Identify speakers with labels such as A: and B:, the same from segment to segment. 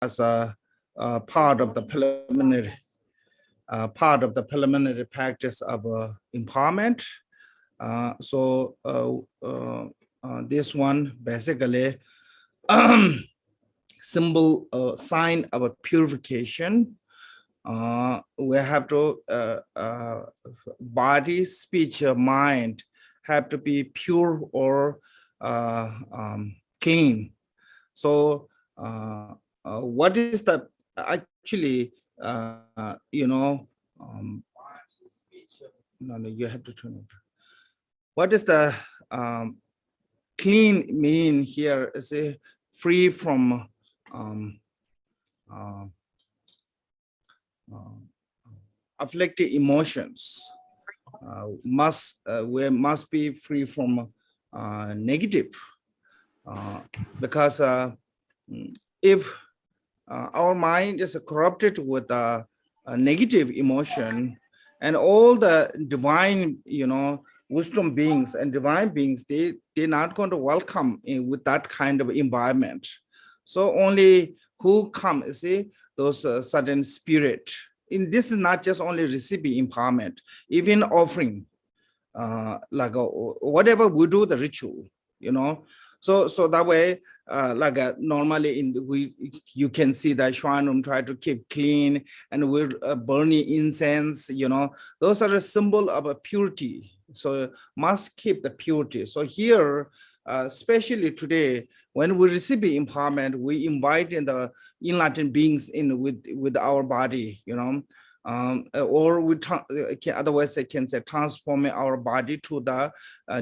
A: as a part of the preliminary practice of empowerment. This one basically symbol sign of a purification. We have to body, speech, mind have to be pure or clean. So what is the actually no, you have to turn it. What is the clean mean here? Is it free from afflicted emotions? We must be free from negative, because if our mind is corrupted with a negative emotion, and all the divine, wisdom beings and divine beings, they're not going to welcome with that kind of environment. So only who come, see, those sudden spirit. In this is not just only receiving empowerment, even offering, like whatever we do the ritual, So that way, normally you can see that Shwanum try to keep clean, and we're burning incense, those are a symbol of a purity. So must keep the purity. So here, especially today, when we receive empowerment, we invite in the enlightened beings in with our body, or we otherwise I can say transforming our body to the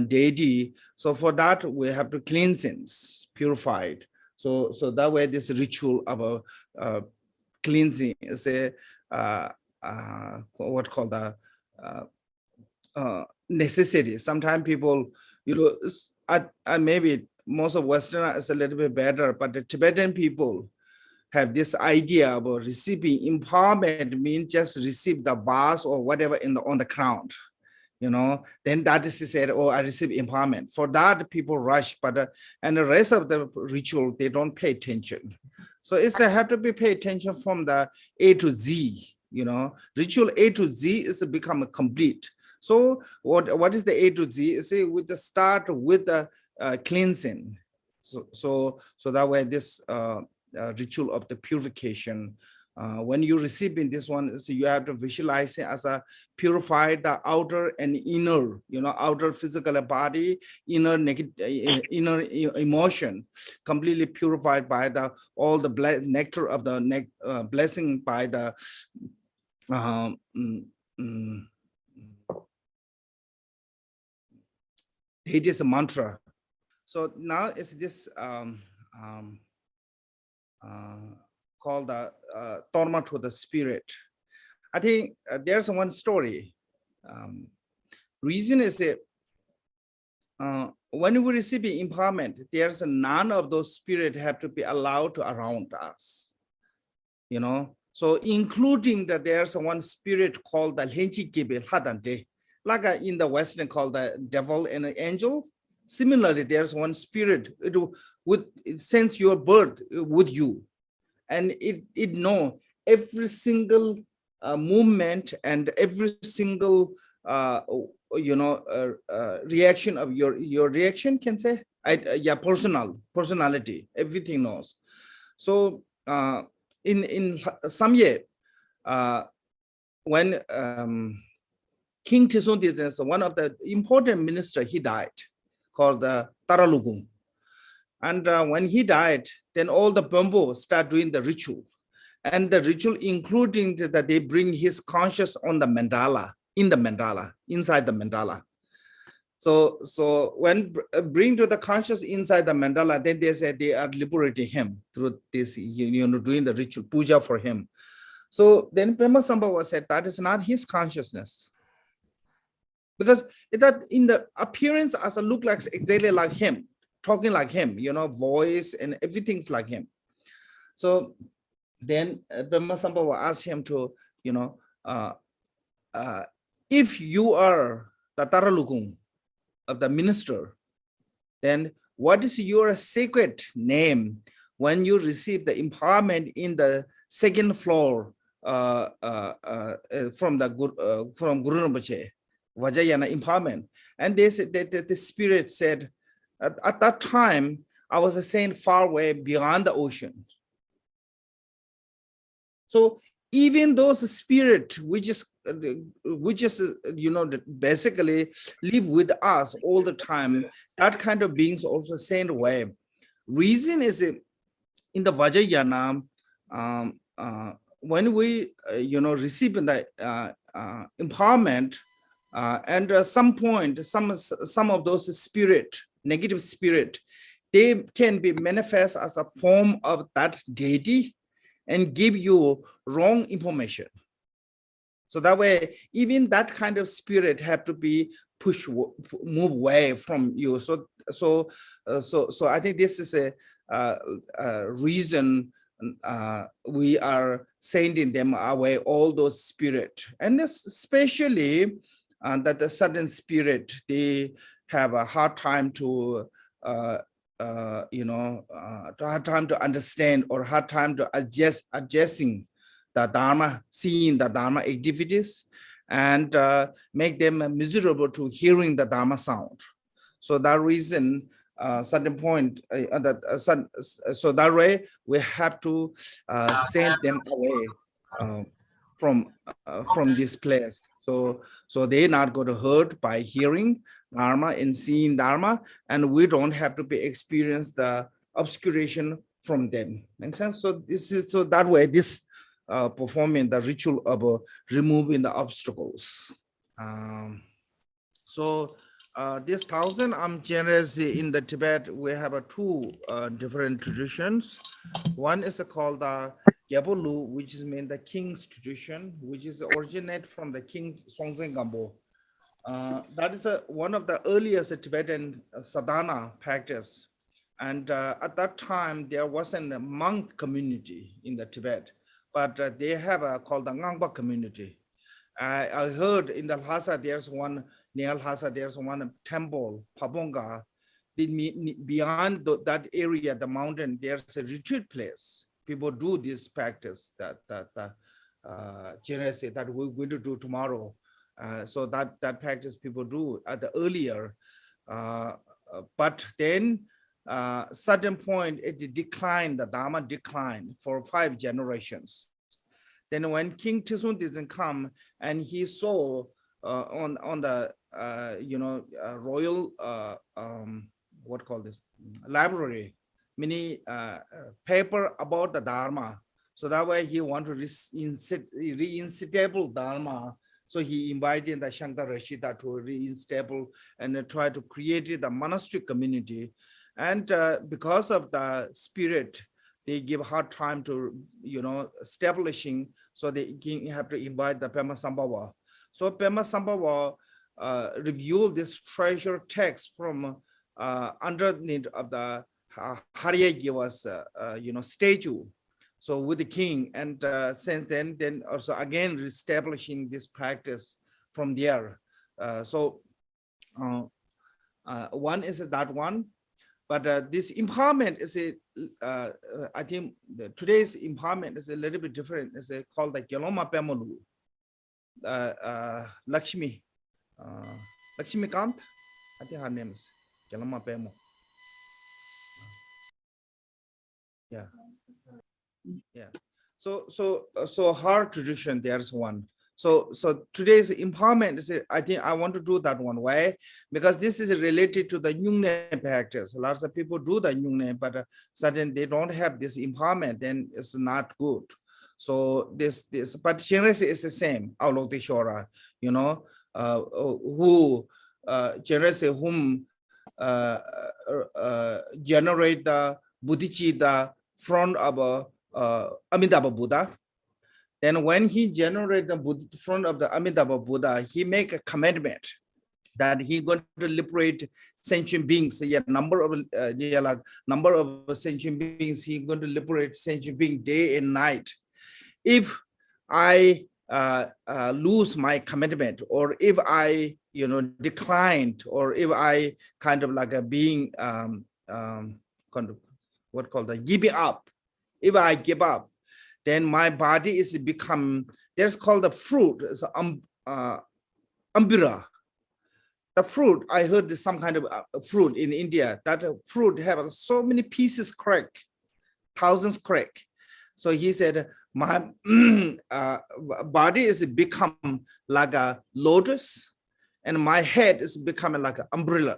A: deity. So for that we have to cleanse, purified. So that way this ritual of cleansing is a what called the necessity. Sometimes people, maybe most of Western is a little bit better, but the Tibetan people have this idea about receiving empowerment means just receive the bars or whatever on the crown, then that is said, oh, I receive empowerment. For that, people rush, but and the rest of the ritual, they don't pay attention. So it's have to be pay attention from the A to Z, ritual A to Z is become complete. So what is the A to Z? Say with the start with the cleansing. So that way this ritual of the purification, when you receive in this one, so you have to visualize it as a purified the outer and inner, outer physical body, inner inner emotion, completely purified by the all the nectar of the blessing by the it is a mantra. So now it's this called the torment to the spirit. I think there's one story. Reason is that when we receive empowerment, there's none of those spirits have to be allowed to around us. So including that there's one spirit called the Lenchi Gibe Hadante, like in the Western called the devil and the angel. Similarly, there's one spirit, it would sense your birth with you, and it know every single movement and every single reaction of your reaction, can say, yeah, personality, everything knows. So in some year, when King Tenzin Tenzin, one of the important minister, he died, called Taralugung. And when he died, then all the Bambo start doing the ritual. And the ritual including that they bring his conscious on the mandala, inside the mandala. So when bring to the conscious inside the mandala, then they say they are liberating him through this, doing the ritual puja for him. So then Pema Sambhava said that is not his consciousness, because that in the appearance as a look like exactly like him, talking like him, voice and everything's like him. So then Pema Sambhava asked him to, if you are the Taralugung of the minister, then what is your sacred name? when you receive the empowerment in the second floor from from Guru Rinpoche, Vajrayana empowerment. And they said that the spirit said, at that time, I was saying far away beyond the ocean. So even those spirit, which is basically live with us all the time, that kind of beings also send away. Reason is in the Vajrayana, when we receive the empowerment, and at some point, some of those spirit, negative spirit, they can be manifest as a form of that deity and give you wrong information. So that way, even that kind of spirit have to be move away from you. So I think this is a reason we are sending them away, all those spirit, and especially that the sudden spirit, they have a hard time to hard time to understand or hard time to adjusting the Dharma, seeing the Dharma activities, and make them miserable to hearing the Dharma sound. So that reason, certain point, so that way we have to send them away from this place. So they're not going to hurt by hearing Dharma and seeing Dharma, and we don't have to experience the obscuration from them. Makes sense? So this is so that way this performing the ritual of removing the obstacles. So this 1000 Chenrezig in the Tibet, we have two different traditions. One is called the Gyabolu, which is mean the king's tradition, which is originate from the king Songtsen Gampo. That is one of the earliest Tibetan sadhana practice. And at that time, there wasn't a monk community in the Tibet, but they have called the Ngangpa community. I heard in the Lhasa, there's one, near Lhasa, there's one temple, Pabonga. Beyond that area, the mountain, there's a retreat place. People do this practice that Chenrezig that we're going to do tomorrow. So that practice people do at the earlier, but then certain point it declined, the Dharma declined for 5 generations. Then when King Tsultrim Tenzin come and he saw on the royal what call this library, many paper about the Dharma. So that way he want to reinstable Dharma. So he invited the Shankar Rashida to reinstable and try to create the monastery community. And because of the spirit, they give hard time to, establishing. So they have to invite the Pema Sambhava. So Pema Sambhava revealed this treasure text from underneath of the Haryagiva's, statue. So with the king, and since then also again reestablishing this practice from there. One is that one, but this empowerment is I think today's empowerment is a little bit different. It's called the Geloma Pemalu, Lakshmi Kant. I think her name is Geloma Pemo. Yeah. Yeah. So her tradition, there's one. So today's empowerment is, I think I want to do that one way, because this is related to the Nyungne practice. Lots of people do the Nyungne, but suddenly they don't have this empowerment, then it's not good. So but Chenrezig is the same. Aulokdeshwara, who Chenrezig whom generate the bodhicitta front of Amitabha Buddha. Then when he generated the front of the Amitabha Buddha, he make a commitment that he going to liberate sentient beings. Number of sentient beings. He going to liberate sentient beings day and night. If I lose my commitment, or if I declined, or if I kind of like a being kind of what called the giving up. If I give up, then my body is become, there's called the fruit, it's umbira. The fruit, I heard there's some kind of fruit in India, that fruit have so many pieces crack, thousands crack. So he said, my body is become like a lotus, and my head is becoming like an umbrella,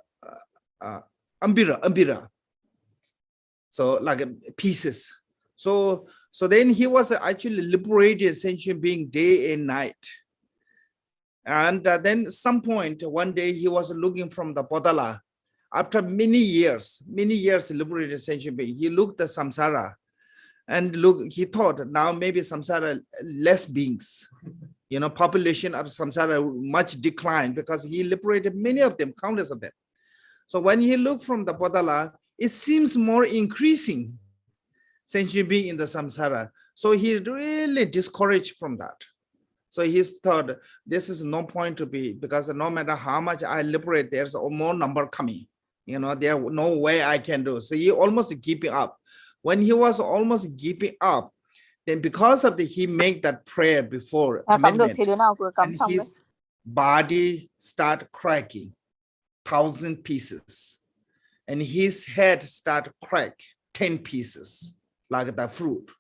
A: umbira. So like pieces. So then he was actually liberated sentient being day and night. And then some point, one day he was looking from the Podala. After many years liberated sentient being, he looked at samsara and he thought now maybe samsara less beings, population of samsara much declined because he liberated many of them, countless of them. So when he looked from the Podala, it seems more increasing sentient being in the samsara. So he really discouraged from that. So he thought this is no point to be, because no matter how much I liberate, there's more number coming. There no way I can do. So he almost giving up. When he was almost giving up, then because of he make that prayer before commitment, and his body start cracking, 1,000 pieces, and his head start crack 10 pieces, like the fruit.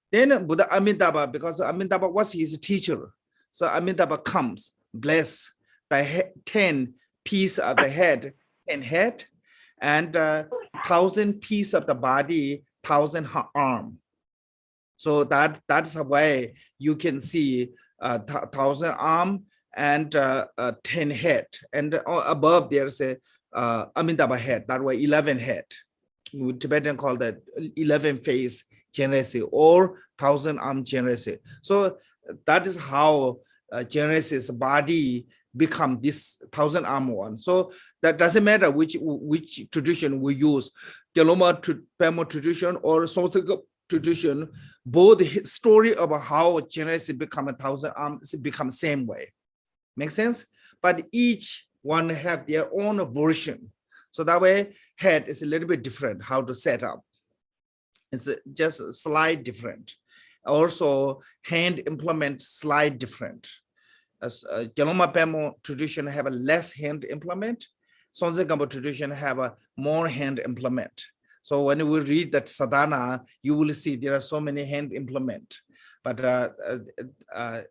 A: Then Buddha Amitabha, because Amitabha was his teacher, so Amitabha comes, bless the 10 piece of the head, and 1,000 piece of the body, 1,000 arm. So that's a way you can see 1,000 arm and 10 head, and above there's a Amitabha head, that way 11 head. Tibetan call that 11 face Chenrezig or 1,000 arm Chenrezig. So that is how Chenrezig's body become this 1,000 arm one. So that doesn't matter which tradition we use, Geloma Pemo tradition or Tsultrim tradition, both story about how Chenrezig become 1,000 arms become same way. Make sense? But each one have their own version. So that way head is a little bit different how to set up. It's just a slight different. Also hand implement slight different. As Geloma Pemo tradition have a less hand implement. Sonze Gampo tradition have a more hand implement. So when we read that sadhana, you will see there are so many hand implement. But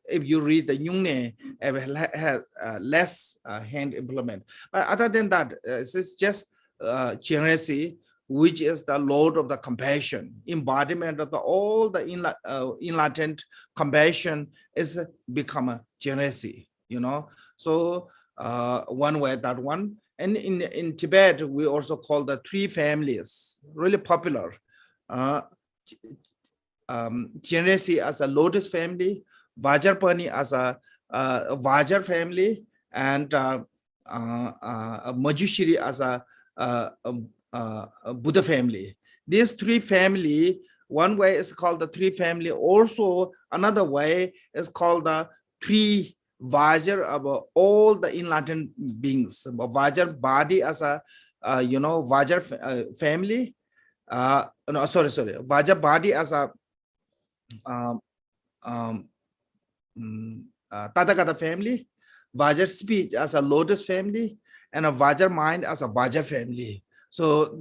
A: if you read the Yungne, it has less hand implement. But other than that, it's just Chenrezig, which is the Lord of the compassion, embodiment of all the enlightened compassion is become a Chenrezig, So one way that one. And in Tibet, we also call the three families, really popular. Chenrezig as a lotus family, Vajrapani as a Vajra family, and Manjushri as a Buddha family. These three family, one way is called the three family. Also, another way is called the three Vajra of all the enlightened beings. Vajra body as a Vajra family. No, sorry. Vajra body as a Tathagata family, Vajra speech as a lotus family, and a Vajra mind as a Vajra family. So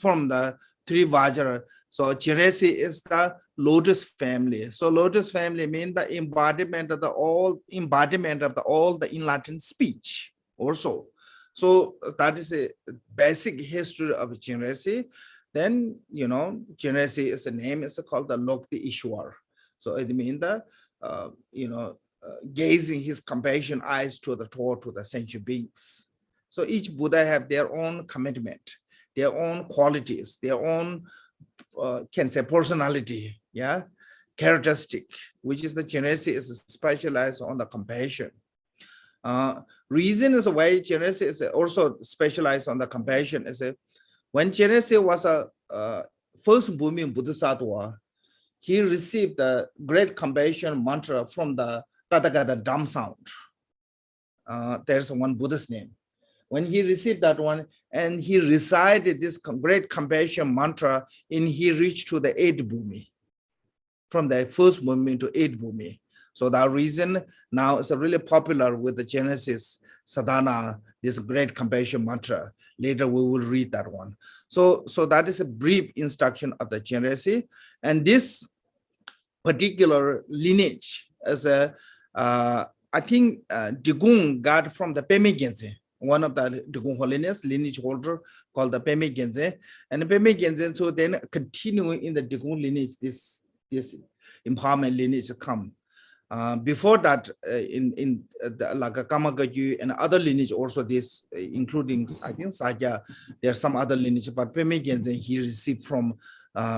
A: from the three Vajra, so Chenrezig is the lotus family. So lotus family means the embodiment of all the enlightened speech also. So that is a basic history of Chenrezig. Then Chenrezig is the name is called the Lokti Ishwar. So it means the gazing his compassion eyes to the sentient beings. So each Buddha have their own commitment, their own qualities, their own can say personality, characteristic, which is the Chenrezig is specialized on the compassion. Reason is why Chenrezig is also specialized on the compassion is when Chenrezig was a first booming Bodhisattva, he received the great compassion mantra from the Tathagata Dham sound. There's one Buddha's name. When he received that one, and he recited this great compassion mantra, and he reached to the 8th bhumi, from the first bhumi to 8th bhumi. So that reason now it's really popular with the Genesis sadhana, this great compassion mantra. Later we will read that one. So that is a brief instruction of the Chenrezig. And this particular lineage as a, I think Digung got from the Peme Genze, one of the Digung holiness lineage holder called the Peme Genze. And the Peme Genze, so then continuing in the Digung lineage, this empowerment lineage come. Before that, in like a Kamagaju and other lineage also this, including I think Saja, there are some other lineage, but Peme Genze he received from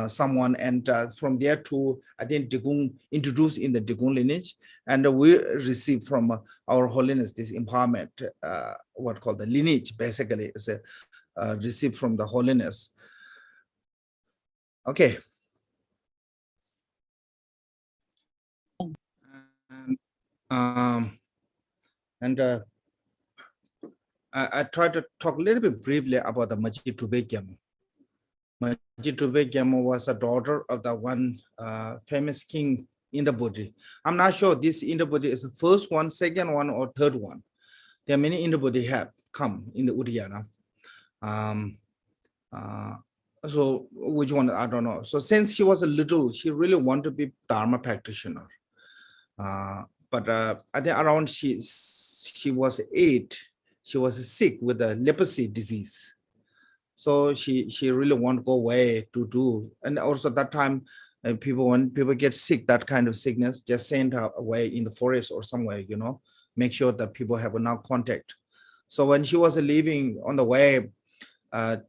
A: someone, and from there to I think Digung introduced in the Digung lineage, and we received from our holiness this empowerment, what called the lineage basically is received from the holiness. Okay. I try to talk a little bit briefly about the Majid Tube Gyamo. Majid Tube Gyamo was a daughter of the one famous king in the Buddha. I'm not sure this in the Buddha is the first one, second one, or third one. There are many in the Buddha have come in the Uddiyana. So which one, I don't know. So since she was a little, she really wanted to be Dharma practitioner. But I think around she was 8, she was sick with a leprosy disease. So she really wanted to go away to do. And also that time, when people get sick, that kind of sickness, just send her away in the forest or somewhere, you know, make sure that people have no contact. So when she was leaving on the way,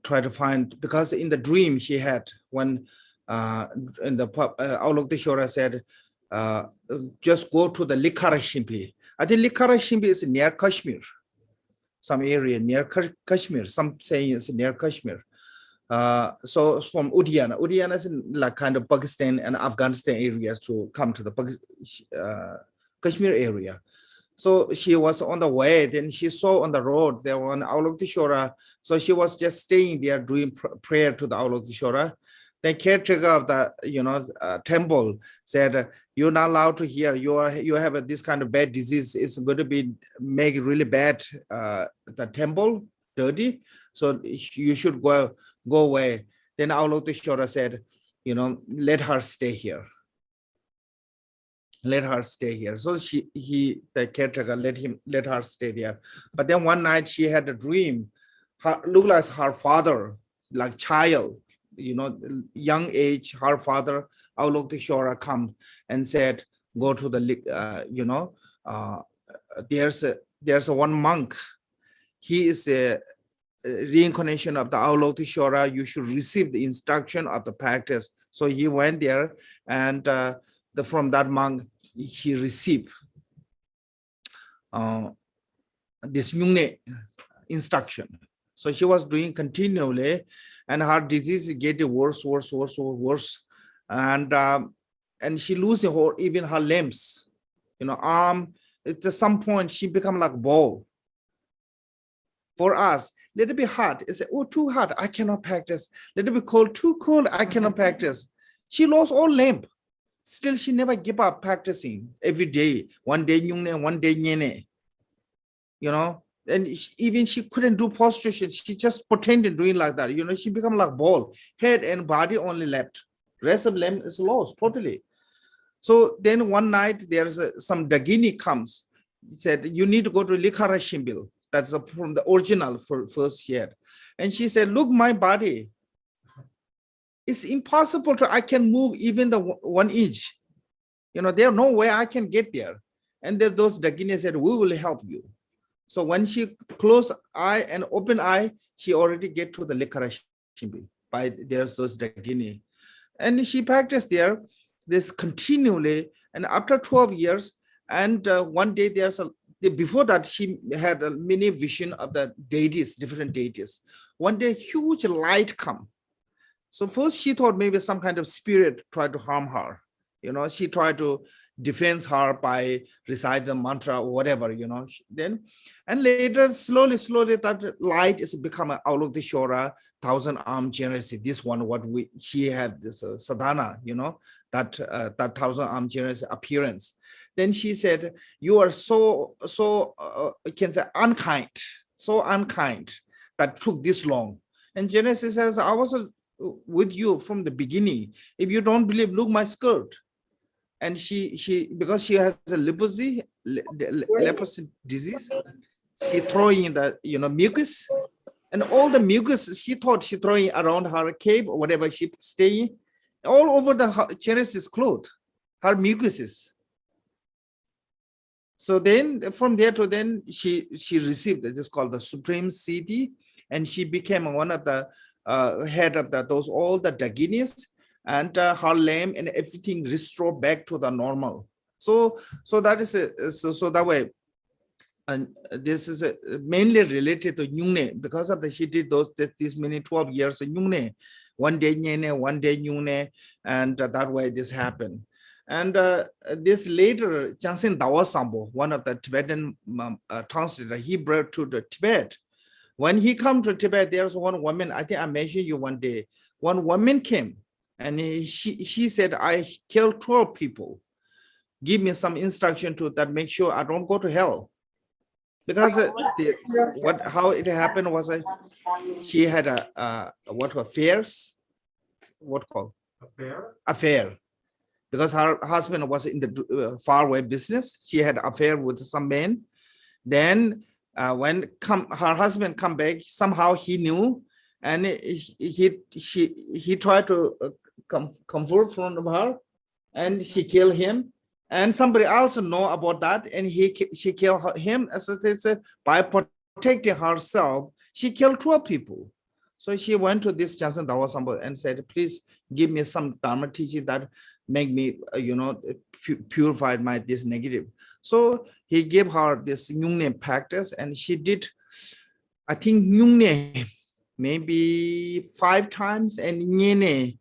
A: try to find, because in the dream she had, when in the Aulokdeshwara said, just go to the Likhara Shimpi. I think Likhara Shimpi is near Kashmir, some area near Kashmir, some saying it's near Kashmir. So from Uddiyana is in like kind of Pakistan and Afghanistan areas to come to the Kashmir area. So she was on the way, then she saw on the road, there was an Aulokdeshwara. So she was just staying there doing prayer to the Aulokdeshwara. The caretaker of the temple said, "You're not allowed to here. You have this kind of bad disease. It's going to make really bad the temple dirty. So you should go away." Then Aulokdeshwara said, "Let her stay here. Let her stay here." So the caretaker let her stay there. But then one night she had a dream. Looked like her father, like child. Young age, her father, Aulokdeshwara come and said, go to the, there's a one monk. He is a reincarnation of the Aulokdeshwara. You should receive the instruction of the practice. So he went there, and from that monk, he received this Nyungne instruction. So she was doing continually, and her disease is getting worse, and she losing even her limbs, arm. At some point she become like ball. For us, little bit hot. It's too hot, I cannot practice. Little bit cold, too cold, I cannot practice. She lost all limb. Still, she never give up practicing every day. One day Nyungne, one day Nyene. And even she couldn't do prostration. She just pretended doing like that. She become like ball. Head and body only left. Rest of limb is lost totally. So then one night there's some Dagini comes. He said, you need to go to Likhara Shimbil. That's from the original first year. And she said, look, my body. It's impossible I can move even the 1 inch. There's no way I can get there. And then those Dagini said, we will help you. So when she close eye and open eye, she already get to the Likhara Shimbi by there's those Dagini. And she practiced there this continually. And after 12 years, and one day before that, she had a mini vision of the deities, different deities. One day, huge light come. So first she thought maybe some kind of spirit tried to harm her, She tried to defend her by recite the mantra or whatever, then, and later slowly that light is become a Avalokiteshvara, thousand arm Chenrezig. This one, what she had this sadhana, that thousand arm Chenrezig appearance. Then she said, you are so can say so unkind that took this long. And Chenrezig says, I was with you from the beginning. If you don't believe, look my skirt. And she because she has a leprosy disease, she throwing the mucus, and all the mucus she thought she throwing around her cave or whatever she staying, all over the Chenrezig's clothes, her mucuses. So then from there to then she received this called the Supreme Siddhi, and she became one of the head of those all the Daginis, and her lamb and everything restored back to the normal. So that is so that way. And this is mainly related to Nyungne, because of she did these many 12 years in Nyungne, one day Nyene, one day Nyungne, and that way this happened. And this later, Chansin Dawasambo, one of the Tibetan translator, he brought to the Tibet. When he come to Tibet, there's one woman, I think I mentioned you one day, one woman came, and she said, I killed 12 people. Give me some instruction to that, make sure I don't go to hell. Because how it happened was she had affairs, affair. Because her husband was in the faraway business, she had affair with some men. Then when her husband come back, somehow he knew, and he tried to comfort from her, and she killed him. And somebody else know about that, and she killed him. As they said, by protecting herself, she killed 12 people. So she went to this Chansin Dawasambo and said, please give me some Dharma teaching that make me, purified this negative. So he gave her this Nyungne practice, and she did, I think, Nyungne maybe 5 times, and Nyene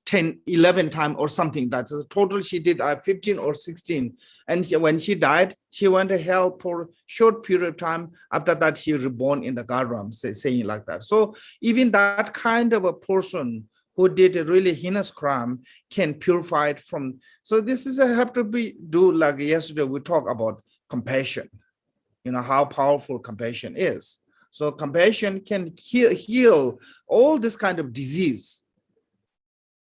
A: 10, 11 times or something. That's a total. She did 15 or 16. And when she died, she went to hell for a short period of time. After that, she reborn in the Garam, saying like that. So even that kind of a person who did a really heinous crime can purify it from. So this is have to be do like yesterday we talked about compassion. How powerful compassion is. So compassion can heal all this kind of disease.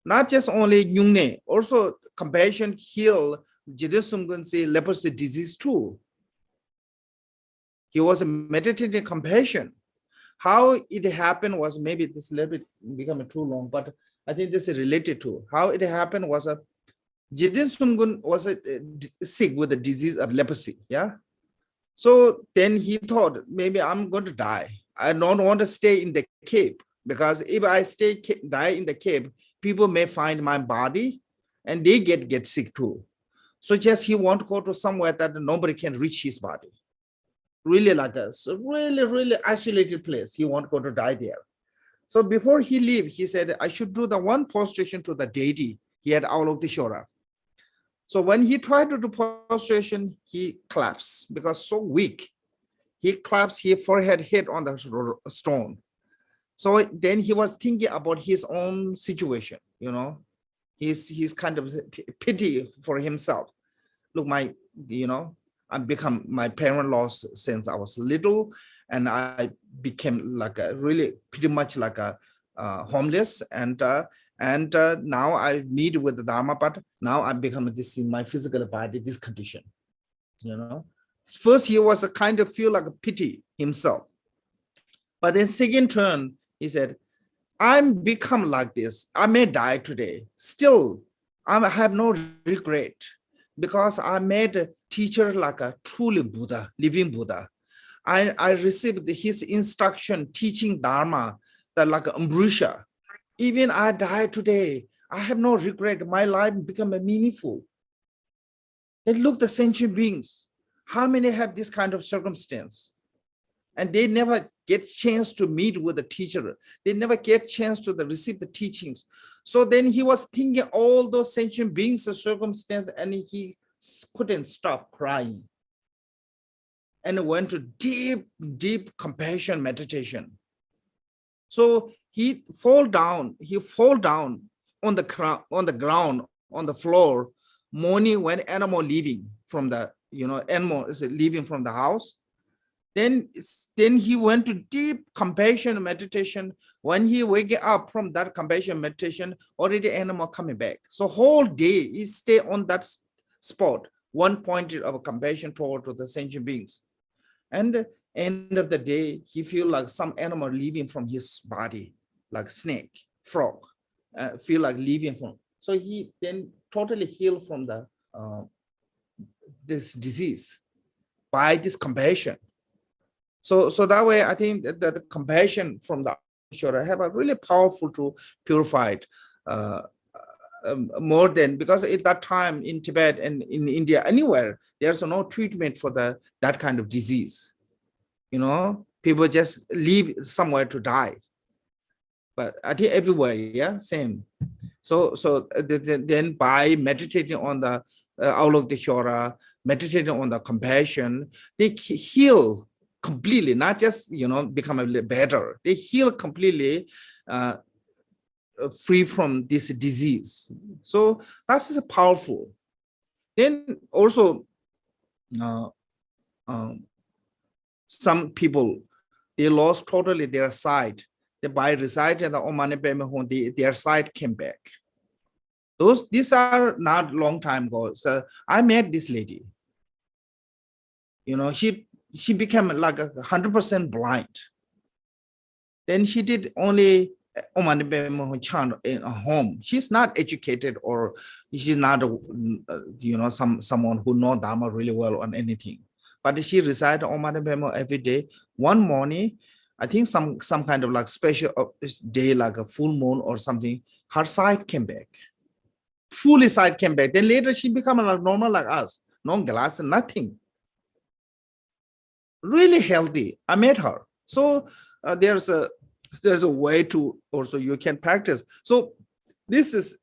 A: Not just only Nyungne, also compassion heal Jidesumgunsi leprosy disease too. He was meditating compassion. How it happened was, maybe this little bit becoming too long, but I think this is related to how it happened was Jidesumgun was sick with the disease of leprosy. Yeah. So then he thought, maybe I'm going to die. I don't want to stay in the cave, because if I die in the cave, people may find my body and they get sick too. So just he want to go to somewhere that nobody can reach his body. Really like a really isolated place. He want to go to die there. So before he leave, he said, I should do the one prostration to the deity. He had Avalokiteshvara. So when he tried to do prostration, he collapsed because so weak. He collapsed, his forehead hit on the stone. So then he was thinking about his own situation, he's kind of pity for himself. Look, I become my parent lost since I was little, and I became like pretty much like a homeless, and now I meet with the Dharma, but now I become this in my physical body, this condition. First he was a kind of feel like a pity himself, but then second turn he said, I'm become like this. I may die today. Still, I have no regret, because I made a teacher like a truly Buddha, living Buddha. I received his instruction, teaching Dharma, that like Ambrisha. Even I die today, I have no regret. My life become meaningful. And look, the sentient beings, how many have this kind of circumstance? And they never get chance to meet with the teacher. They never get chance to receive the teachings. So then he was thinking all those sentient beings, the circumstance, and he couldn't stop crying. And went to deep, deep compassion meditation. So he fall down on the ground, on the floor, morning when animal leaving from the, animal is leaving from the house. Then he went to deep compassion meditation. When he wake up from that compassion meditation, already animal coming back. So whole day he stay on that spot, one point of compassion toward the sentient beings. And end of the day, he feel like some animal leaving from his body, like snake, frog, feel like leaving from. So he then totally healed from the this disease by this compassion. So that way, I think that the compassion from the Shura have a really powerful to purified more than, because at that time in Tibet and in India, anywhere, there's no treatment for that kind of disease. People just leave somewhere to die. But I think everywhere, yeah, same. So then by meditating on the Avalokiteshvara, meditating on the compassion, they heal completely, not just become a little better. They heal completely, free from this disease. So that is powerful. Then also, some people, they lost totally their sight. They by reciting the Om Mani Padme Hum, their sight came back. These are not long time ago. So I met this lady. She became like 100% blind. Then she did only Om Mani Padme Hum chant in a home. She's not educated, or she's not someone who know Dharma really well on anything. But she recited Om Mani Padme Hum every day. One morning, I think some kind of like special day, like a full moon or something, her sight came back. Fully sight came back. Then later she became like normal like us. No glass, nothing. Really healthy. I met her. So there's a way to also you can practice. So this is,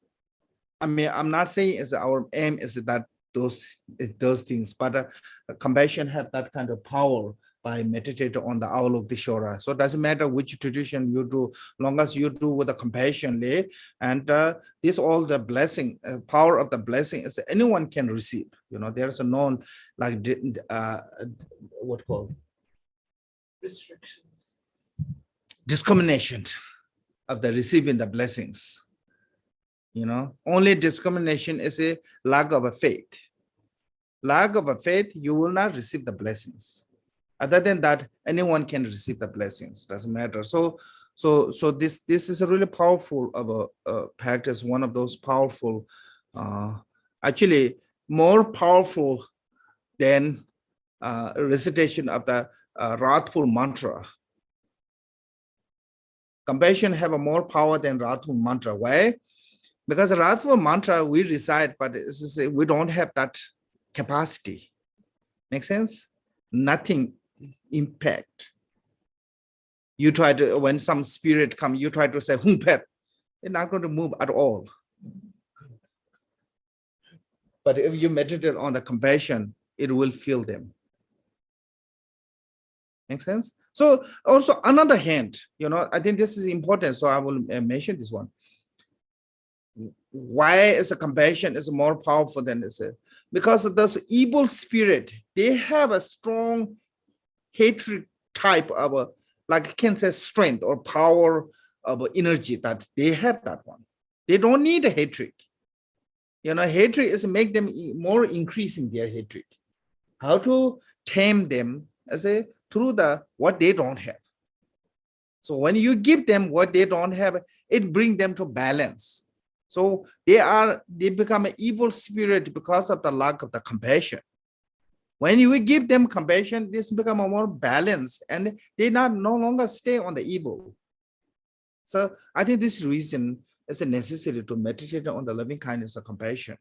A: I'm not saying is our aim is that those things, but compassion have that kind of power by meditating on the Avalokiteshvara. So it doesn't matter which tradition you do, long as you do with the compassion, and this all the blessing, power of the blessing is anyone can receive. There's a known like what called
B: restrictions,
A: discrimination of the receiving the blessings. Only discrimination is a lack of a faith. Lack of a faith, you will not receive the blessings. Other than that, anyone can receive the blessings. Doesn't matter. So this is a really powerful of a practice. One of those powerful, actually more powerful than recitation of the wrathful mantra. Compassion have a more power than wrathful mantra. Why? Because the wrathful mantra we recite, but we don't have that capacity. Make sense? Nothing impact. You try to, when some spirit come, you try to say humpet, they're not going to move at all. But if you meditate on the compassion, it will feel them. Make sense? So also another hand, I think this is important, so I will mention this one. Why is a compassion is more powerful than this? Because those evil spirit, they have a strong hatred type of like I can say strength or power of energy that they have that one. They don't need a hatred. Hatred is make them more increasing their hatred. How to tame them through what they don't have. So when you give them what they don't have, it brings them to balance. So they become an evil spirit because of the lack of the compassion. When you give them compassion, this become a more balanced, and they no longer stay on the evil. So I think this reason is necessary to meditate on the loving kindness of compassion.